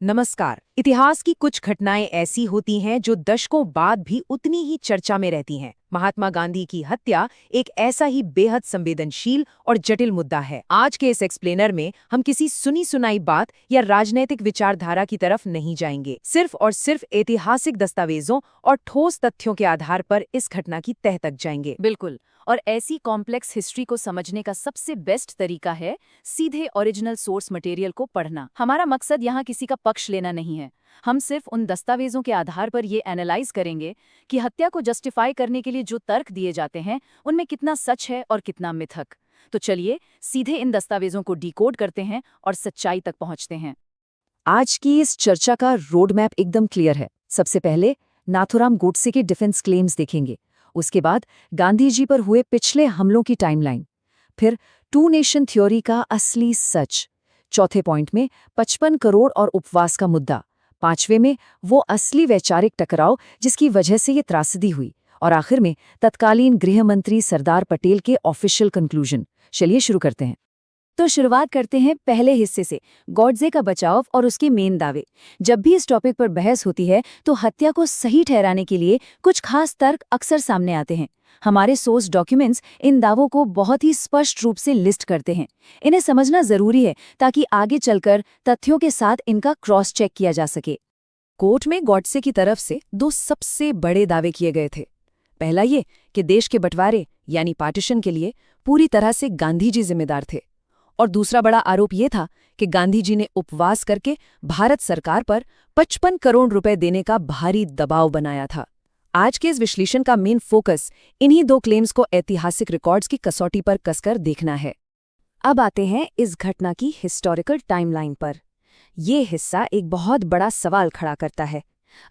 नमस्कार। इतिहास की कुछ घटनाएं ऐसी होती हैं जो दशकों बाद भी उतनी ही चर्चा में रहती हैं। महात्मा गांधी की हत्या एक ऐसा ही बेहद संवेदनशील और जटिल मुद्दा है। आज के इस एक्सप्लेनर में हम किसी सुनी सुनाई बात या राजनैतिक विचारधारा की तरफ नहीं जाएंगे। सिर्फ और सिर्फ ऐतिहासिक दस्तावेजों और ठोस तथ्यों के आधार पर इस घटना की तह तक जाएंगे। बिल्कुल। और ऐसी कॉम्प्लेक्स हिस्ट्री को समझने का सबसे बेस्ट तरीका है सीधे ओरिजिनल सोर्स मटेरियल को पढ़ना। हमारा मकसद यहाँ किसी का पक्ष लेना नहीं है। हम सिर्फ उन दस्तावेजों के आधार पर ये एनालाइज करेंगे कि हत्या को जस्टिफाई करने के लिए जो तर्क दिए जाते हैं उनमें कितना सच है और कितना मिथक। तो चलिए सीधे इन दस्तावेजों को डिकोड करते हैं और सच्चाई तक पहुंचते हैं। आज की इस चर्चा का रोड मैप एकदम क्लियर है। सबसे पहले नाथूराम गोडसे के डिफेंस क्लेम्स देखेंगे, उसके बाद गांधी जी पर हुए पिछले हमलों की टाइमलाइन, फिर टू नेशन थ्योरी का असली सच, चौथे पॉइंट में 55 करोड़ और उपवास का मुद्दा, पांचवें में वो असली वैचारिक टकराव जिसकी वजह से ये त्रासदी हुई, और आखिर में तत्कालीन गृह मंत्री सरदार पटेल के ऑफिशियल कंक्लूजन। चलिए शुरू करते हैं। तो शुरुआत करते हैं पहले हिस्से से, गॉडसे का बचाव और उसके मेन दावे। जब भी इस टॉपिक पर बहस होती है तो हत्या को सही ठहराने के लिए कुछ खास तर्क अक्सर सामने आते हैं। हमारे सोर्स डॉक्यूमेंट्स इन दावों को बहुत ही स्पष्ट रूप से लिस्ट करते हैं। इन्हें समझना जरूरी है ताकि आगे चलकर तथ्यों के साथ इनका क्रॉस चेक किया जा सके। कोर्ट में गॉडसे की तरफ से दो सबसे बड़े दावे किए गए थे। पहला ये कि देश के बंटवारे यानी पार्टीशन के लिए पूरी तरह से गांधी जी जिम्मेदार थे, और दूसरा बड़ा आरोप ये था कि गांधी जी ने उपवास करके भारत सरकार पर 55 करोड़ रुपए देने का भारी दबाव बनाया था। आज के इस विश्लेषण का मेन फोकस इन्हीं दो क्लेम्स को ऐतिहासिक रिकॉर्ड्स की कसौटी पर कसकर देखना है। अब आते हैं इस घटना की हिस्टोरिकल टाइमलाइन पर। यह हिस्सा एक बहुत बड़ा सवाल खड़ा करता है।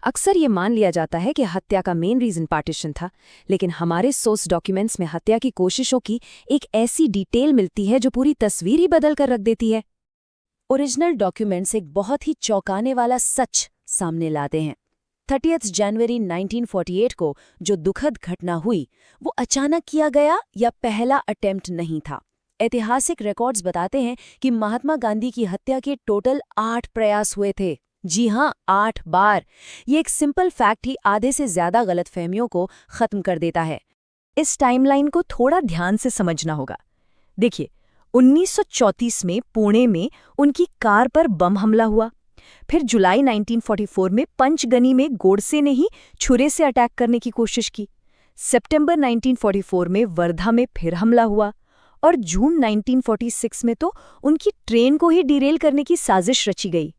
अक्सर ये मान लिया जाता है कि हत्या का मेन रीजन पार्टीशन था, लेकिन हमारे सोर्स डॉक्यूमेंट्स में हत्या की कोशिशों की एक ऐसी डिटेल मिलती है जो पूरी तस्वीर ही बदल कर रख देती है। ओरिजिनल डॉक्यूमेंट्स एक बहुत ही चौंकाने वाला सच सामने लाते हैं। 30 जनवरी 1948 को जो दुखद घटना हुई वो अचानक किया गया या पहला अटेम्प्ट नहीं था। ऐतिहासिक रिकॉर्ड्स बताते हैं कि महात्मा गांधी की हत्या के टोटल 8 प्रयास हुए थे। जी हाँ, 8 बार। ये एक सिंपल फैक्ट ही आधे से ज्यादा गलतफहमियों को खत्म कर देता है। इस टाइमलाइन को थोड़ा ध्यान से समझना होगा। देखिए, 1934 में पुणे में उनकी कार पर बम हमला हुआ। फिर जुलाई 1944 में पंचगनी में गोडसे ने ही छुरे से अटैक करने की कोशिश की। सितंबर 1944 में वर्धा में फिर हमला हुआ, और जून 1946 में तो उनकी ट्रेन को ही डिरेल करने की साजिश रची गई।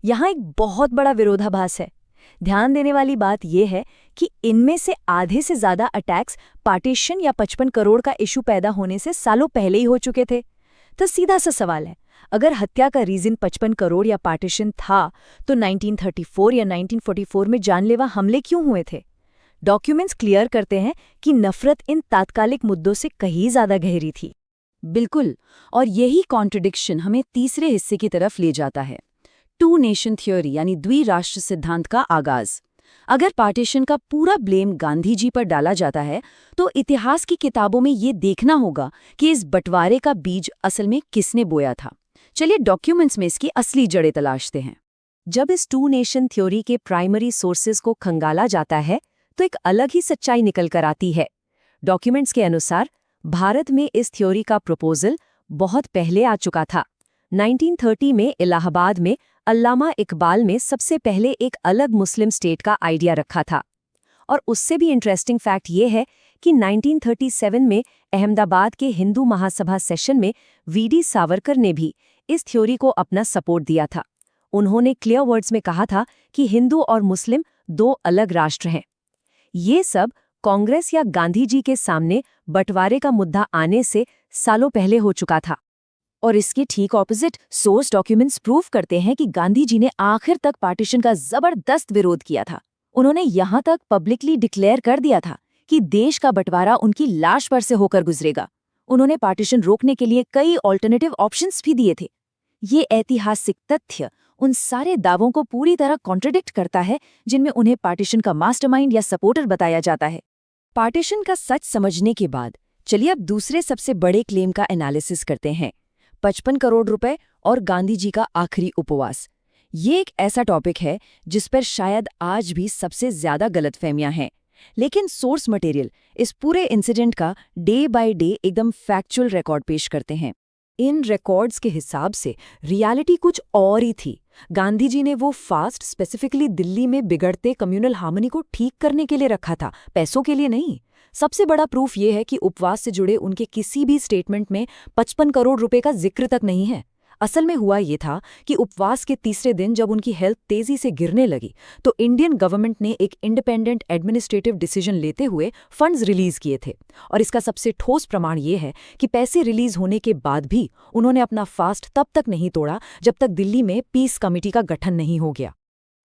यहाँ एक बहुत बड़ा विरोधाभास है। ध्यान देने वाली बात यह है कि इनमें से आधे से ज्यादा अटैक्स पार्टीशन या 55 करोड़ का इशू पैदा होने से सालों पहले ही हो चुके थे। तो सीधा सा सवाल है, अगर हत्या का रीजन 55 करोड़ या पार्टीशन था तो 1934 या 1944 में जानलेवा हमले क्यों हुए थे? डॉक्यूमेंट्स क्लियर करते हैं कि नफरत इन तात्कालिक मुद्दों से कहीं ज्यादा गहरी थी। बिल्कुल, और यही कॉन्ट्रडिक्शन हमें तीसरे हिस्से की तरफ ले जाता है, टू नेशन थ्योरी यानी द्विराष्ट्र सिद्धांत का आगाज। अगर पार्टीशन का पूरा ब्लेम गांधी जी पर डाला जाता है तो इतिहास की किताबों में ये देखना होगा कि इस बंटवारे का बीज असल में किसने बोया था। चलिए डॉक्यूमेंट्स में इसकी असली जड़ें तलाशते हैं। जब इस टू नेशन थ्योरी के प्राइमरी सोर्सेज को खंगाला जाता है तो एक अलग ही सच्चाई निकल कर आती है। डॉक्यूमेंट्स के अनुसार भारत में इस थ्योरी का प्रपोजल बहुत पहले आ चुका था। 1930 में इलाहाबाद में अल्लामा इकबाल ने सबसे पहले एक अलग मुस्लिम स्टेट का आइडिया रखा था। और उससे भी इंटरेस्टिंग फैक्ट ये है कि 1937 में अहमदाबाद के हिंदू महासभा सेशन में वीडी सावरकर ने भी इस थ्योरी को अपना सपोर्ट दिया था। उन्होंने क्लियर वर्ड्स में कहा था कि हिंदू और मुस्लिम दो अलग राष्ट्र हैं। ये सब कांग्रेस या गांधी जी के सामने बंटवारे का मुद्दा आने से सालों पहले हो चुका था। और इसके ठीक ऑपोजिट सोर्स डॉक्यूमेंट्स प्रूव करते हैं कि गांधी जी ने आखिर तक पार्टीशन का जबरदस्त विरोध किया था। उन्होंने यहां तक पब्लिकली डिक्लेयर कर दिया था कि देश का बंटवारा उनकी लाश पर से होकर गुजरेगा। उन्होंने पार्टीशन रोकने के लिए कई ऑल्टरनेटिव ऑप्शंस भी दिए थे। ये ऐतिहासिक तथ्य उन सारे दावों को पूरी तरह कॉन्ट्रडिक्ट करता है जिनमें उन्हें पार्टीशन का मास्टरमाइंड या सपोर्टर बताया जाता है। पार्टीशन का सच समझने के बाद चलिए अब दूसरे सबसे बड़े क्लेम का एनालिसिस करते हैं, 55 करोड़ रुपए और गांधी जी का आखिरी उपवास। ये एक ऐसा टॉपिक है जिस पर शायद आज भी सबसे ज्यादा गलतफहमियां हैं, लेकिन सोर्स मटेरियल इस पूरे इंसिडेंट का डे बाय डे एकदम फैक्चुअल रिकॉर्ड पेश करते हैं। इन रिकॉर्ड्स के हिसाब से रियलिटी कुछ और ही थी। गांधी जी ने वो फास्ट स्पेसिफिकली दिल्ली में बिगड़ते कम्युनल हार्मनी को ठीक करने के लिए रखा था, पैसों के लिए नहीं। सबसे बड़ा प्रूफ ये है कि उपवास से जुड़े उनके किसी भी स्टेटमेंट में 55 करोड़ रुपए का जिक्र तक नहीं है। असल में हुआ ये था कि उपवास के तीसरे दिन जब उनकी हेल्थ तेजी से गिरने लगी तो इंडियन गवर्नमेंट ने एक इंडिपेंडेंट एडमिनिस्ट्रेटिव डिसीजन लेते हुए फंड्स रिलीज किए थे। और इसका सबसे ठोस प्रमाण ये है कि पैसे रिलीज होने के बाद भी उन्होंने अपना फास्ट तब तक नहीं तोड़ा जब तक दिल्ली में पीस कमेटी का गठन नहीं हो गया।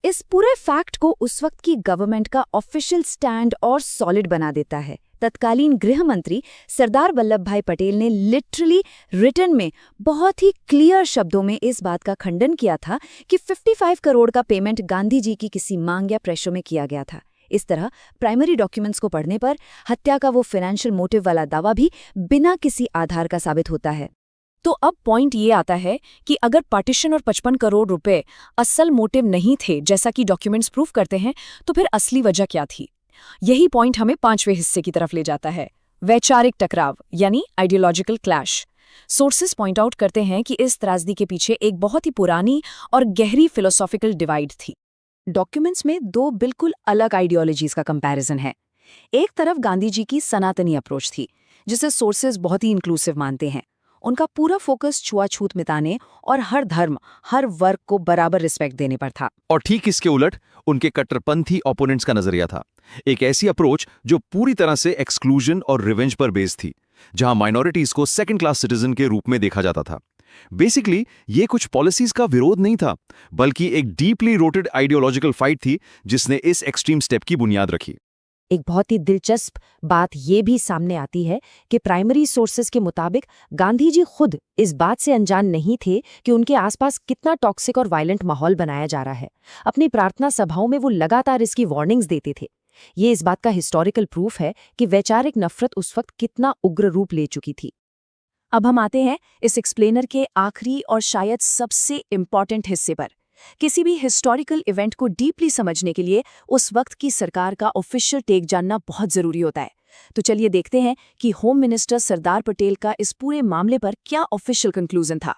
इस पूरे फैक्ट को उस वक्त की गवर्नमेंट का ऑफिशियल स्टैंड और सॉलिड बना देता है। तत्कालीन गृह मंत्री सरदार वल्लभ भाई पटेल ने लिटरली रिटन में बहुत ही क्लियर शब्दों में इस बात का खंडन किया था कि 55 करोड़ का पेमेंट गांधी जी की किसी मांग या प्रेशर में किया गया था। इस तरह प्राइमरी डॉक्यूमेंट्स को पढ़ने पर हत्या का वो फाइनेंशियल मोटिव वाला दावा भी बिना किसी आधार का साबित होता है। तो अब पॉइंट ये आता है कि अगर पार्टीशन और 55 करोड़ रुपए असल मोटिव नहीं थे जैसा कि डॉक्यूमेंट्स प्रूफ करते हैं, तो फिर असली वजह क्या थी? यही पॉइंट हमें 5वें हिस्से की तरफ ले जाता है, वैचारिक टकराव यानी ideological clash. Sources point out करते हैं कि इस त्रासदी के पीछे एक बहुत ही पुरानी और गहरी फिलोसॉफिकल डिवाइड थी। डॉक्यूमेंट्स में दो बिल्कुल अलग आइडियोलॉजीज का कंपैरिजन है। एक तरफ गांधी जी की सनातनी अप्रोच थी, जिसे सोर्सेस बहुत ही इंक्लूसिव मानते हैं। उनका पूरा फोकस छुआछूत मिटाने और हर धर्म, हर वर्ग को बराबर रिस्पेक्ट देने पर था। और ठीक इसके उलट उनके कट्टरपंथी ओपोनेंट्स का नजरिया था, एक ऐसी अप्रोच जो पूरी तरह से एक्सक्लूजन और रिवेंज पर बेस्ड थी, जहां माइनॉरिटीज को सेकंड क्लास सिटीजन के रूप में देखा जाता था। बेसिकली ये कुछ पॉलिसीज का विरोध नहीं था, बल्कि एक डीपली रोटेड आइडियोलॉजिकल फाइट थी जिसने इस एक्सट्रीम स्टेप की बुनियाद रखी। एक बहुत ही दिलचस्प बात ये भी सामने आती है कि प्राइमरी सोर्सेस के मुताबिक गांधी जी खुद इस बात से अनजान नहीं थे कि उनके आसपास कितना टॉक्सिक और वायलेंट माहौल बनाया जा रहा है। अपनी प्रार्थना सभाओं में वो लगातार इसकी वार्निंग्स देते थे। ये इस बात का हिस्टोरिकल प्रूफ है कि वैचारिक नफरत उस वक्त कितना उग्र रूप ले चुकी थी। अब हम आते हैं इस एक्सप्लेनर के आखिरी और शायद सबसे इम्पॉर्टेंट हिस्से पर। किसी भी हिस्टोरिकल इवेंट को डीपली समझने के लिए उस वक्त की सरकार का ऑफिशियल टेक जानना बहुत जरूरी होता है। तो चलिए देखते हैं कि होम मिनिस्टर सरदार पटेल का इस पूरे मामले पर क्या ऑफिशियल कंक्लूजन था।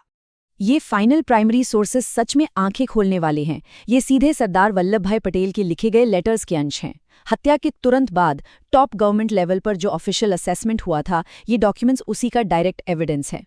ये फाइनल प्राइमरी सोर्सेस सच में आंखें खोलने वाले हैं। ये सीधे सरदार वल्लभ भाई पटेल के लिखे गए लेटर्स के अंश हैं। हत्या के तुरंत बाद टॉप गवर्नमेंट लेवल पर जो ऑफिशियल असेसमेंट हुआ था, ये डॉक्यूमेंट्स उसी का डायरेक्ट एविडेंस है।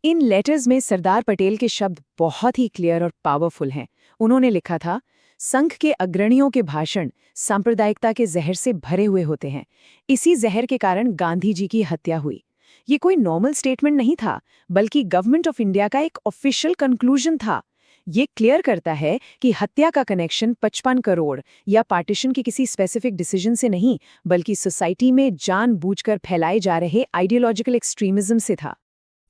इन लेटर्स में सरदार पटेल के शब्द बहुत ही क्लियर और पावरफुल हैं। उन्होंने लिखा था, संघ के अग्रणियों के भाषण सांप्रदायिकता के जहर से भरे हुए होते हैं। इसी जहर के कारण गांधी जी की हत्या हुई। ये कोई नॉर्मल स्टेटमेंट नहीं था, बल्कि गवर्नमेंट ऑफ इंडिया का एक ऑफिशियल कंक्लूजन था। ये क्लियर करता है कि हत्या का कनेक्शन 55 करोड़ या पार्टीशन के किसी स्पेसिफिक डिसीजन से नहीं, बल्कि सोसाइटी में जानबूझकर फैलाए जा रहे आइडियोलॉजिकल एक्सट्रीमिज्म से था।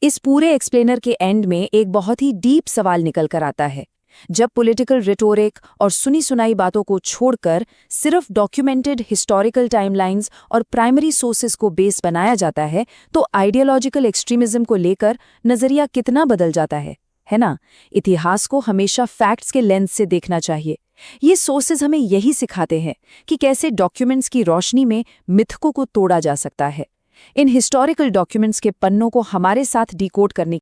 इस पूरे एक्सप्लेनर के एंड में एक बहुत ही डीप सवाल निकल कर आता है। जब पॉलिटिकल रिटोरिक और सुनी सुनाई बातों को छोड़कर सिर्फ डॉक्यूमेंटेड हिस्टोरिकल टाइमलाइंस और प्राइमरी सोर्सेस को बेस बनाया जाता है, तो आइडियोलॉजिकल एक्सट्रीमिज्म को लेकर नजरिया कितना बदल जाता है ना? इतिहास को हमेशा फैक्ट्स के लेंस से देखना चाहिए। ये सोर्सेज हमें यही सिखाते हैं कि कैसे डॉक्यूमेंट्स की रोशनी में मिथकों को तोड़ा जा सकता है। इन हिस्टोरिकल डॉक्यूमेंट्स के पन्नों को हमारे साथ डिकोड करने